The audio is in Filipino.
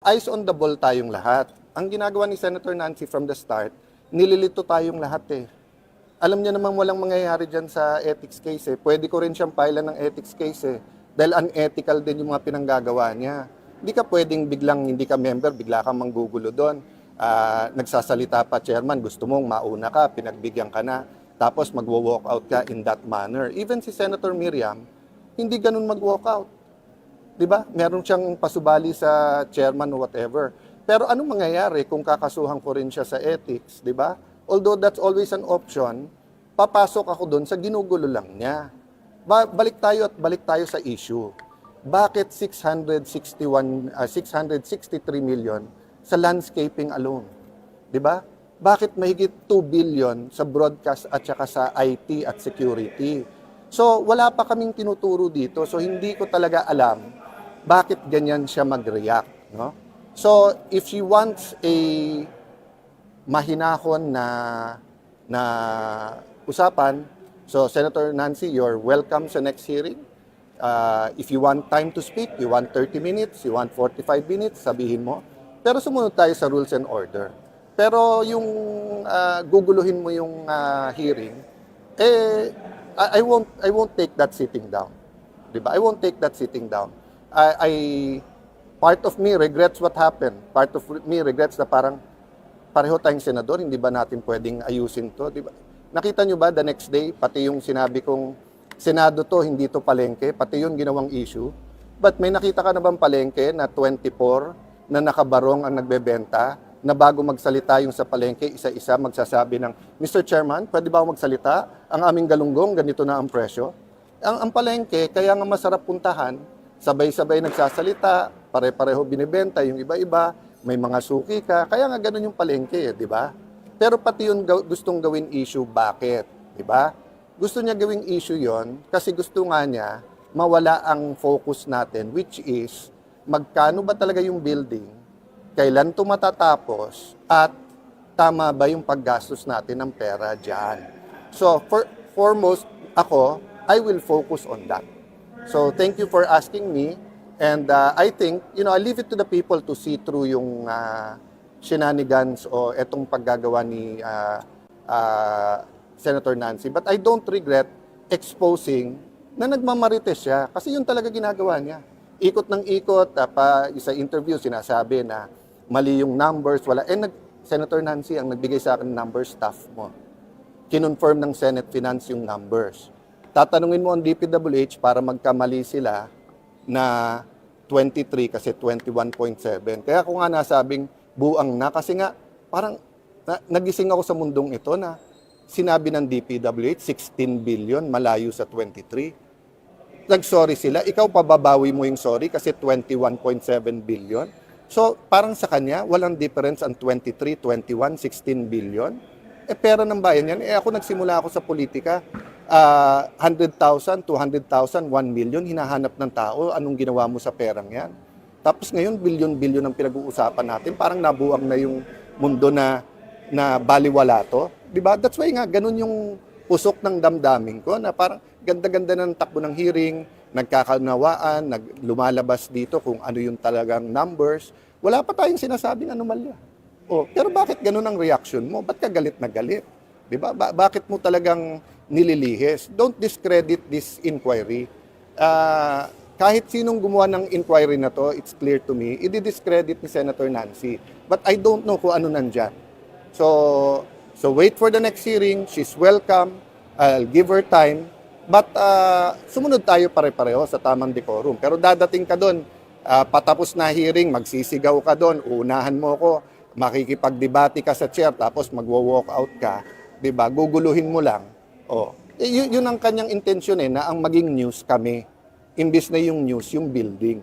eyes on the ball tayong lahat. Ang ginagawa ni Senator Nancy from the start, nililito tayong lahat eh. Alam niya namang walang mangyayari dyan sa ethics case eh. Pwede ko rin siyang pailan ng ethics case eh. Dahil unethical din yung mga pinanggagawa niya. Hindi ka pwedeng biglang hindi ka member, bigla kang manggugulo doon. Nagsasalita pa chairman, gusto mong mauna ka, pinagbigyan ka na, tapos magwo-walk out ka in that manner. Even si Senator Miriam, hindi ganun mag-walk out. 'Di ba? Meron siyang pasubali sa chairman o whatever. Pero anong mangyayari kung kakasuhan ko rin siya sa ethics, 'di ba? Although that's always an option, papasok ako doon sa ginugulo lang niya. Balik tayo sa issue. Bakit 663 million sa landscaping alone? 'Di ba? Bakit mahigit 2 billion sa broadcast at saka sa IT at security? So, wala pa kaming tinuturo dito. So, hindi ko talaga alam bakit ganyan siya mag-react, no? So, if she wants a mahinahon na usapan, so Senator Nancy, you're welcome sa next hearing. If you want time to speak, you want 30 minutes, you want 45 minutes, sabihin mo. Pero sumunod tayo sa rules and order. Pero yung guguluhin mo yung hearing, I won't take that sitting down. 'Di ba? I won't take that sitting down. Part of me regrets what happened. Part of me regrets na parang pareho tayong senador, hindi ba natin pwedeng ayusin 'to, 'di ba? Nakita nyo ba the next day, pati yung sinabi kong Senado to, hindi to palengke, pati yun ginawang issue. But may nakita ka na bang palengke na 24 na nakabarong ang nagbebenta, na bago magsalita yung sa palengke, isa-isa magsasabi ng, Mr. Chairman, pwede ba ako magsalita? Ang aming galunggong, ganito na ang presyo. Ang palengke, kaya nga masarap puntahan, sabay-sabay nagsasalita, pare-pareho binibenta, yung iba-iba, may mga suki ka, kaya nga ganun yung palengke, di ba? Pero pati yun gustong gawin issue, bakit? Di ba? Gusto niya gawing issue yon kasi gusto nga niya mawala ang focus natin, which is magkano ba talaga yung building, kailan ito matatapos, at tama ba yung paggastos natin ng pera dyan. So, foremost, ako, I will focus on that. So, thank you for asking me. And I think, I leave it to the people to see through yung shenanigans o etong paggagawa ni Senator Nancy. But I don't regret exposing na nagmamarites siya kasi yun talaga ginagawa niya. Ikot ng ikot, sa interview sinasabi na mali yung numbers, wala. Senator Nancy ang nagbigay sa akin ng numbers, staff mo. Kinonfirm ng Senate Finance yung numbers. Tatanungin mo ang DPWH para magkamali sila na 23 kasi 21.7. Kaya ako nga nasabing buang na kasi nga parang nagising ako sa mundong ito na sinabi ng DPWH 16 billion malayo sa 23. Nag-sorry sila, ikaw pababawi mo yung sorry kasi 21.7 billion. So parang sa kanya walang difference ang 23, 21, 16 billion. Pera ng bayan yan. Ako nagsimula ako sa politika, 100,000, 200,000, 1 million, hinahanap ng tao, anong ginawa mo sa perang yan? Tapos ngayon, bilyon-bilyon ang pinag-uusapan natin, parang nabuang na yung mundo na baliwala to. Diba? That's why nga, ganun yung pusok ng damdamin ko, na parang ganda-ganda ng takbo ng hearing, nagkakanawaan, lumalabas dito kung ano yung talagang numbers. Wala pa tayong sinasabing anomalya. Pero bakit ganun ang reaction mo? Ba't ka galit na galit? Diba? Bakit mo talagang nililihis? Don't discredit this inquiry. Kahit sinong gumawa ng inquiry na to, it's clear to me, i-discredit ni Senator Nancy. But I don't know kung ano nandyan. So wait for the next hearing. She's welcome. I'll give her time. But sumunod tayo pare-pareho sa tamang decorum. Pero dadating ka doon, patapos na hearing, magsisigaw ka doon, uunahan mo ko, makikipagdebate ka sa chair, tapos magwo-walk out ka, diba? Guguluhin mo lang. Yun ang kanyang intensyon na ang maging news kami. Imbis na yung news, yung building.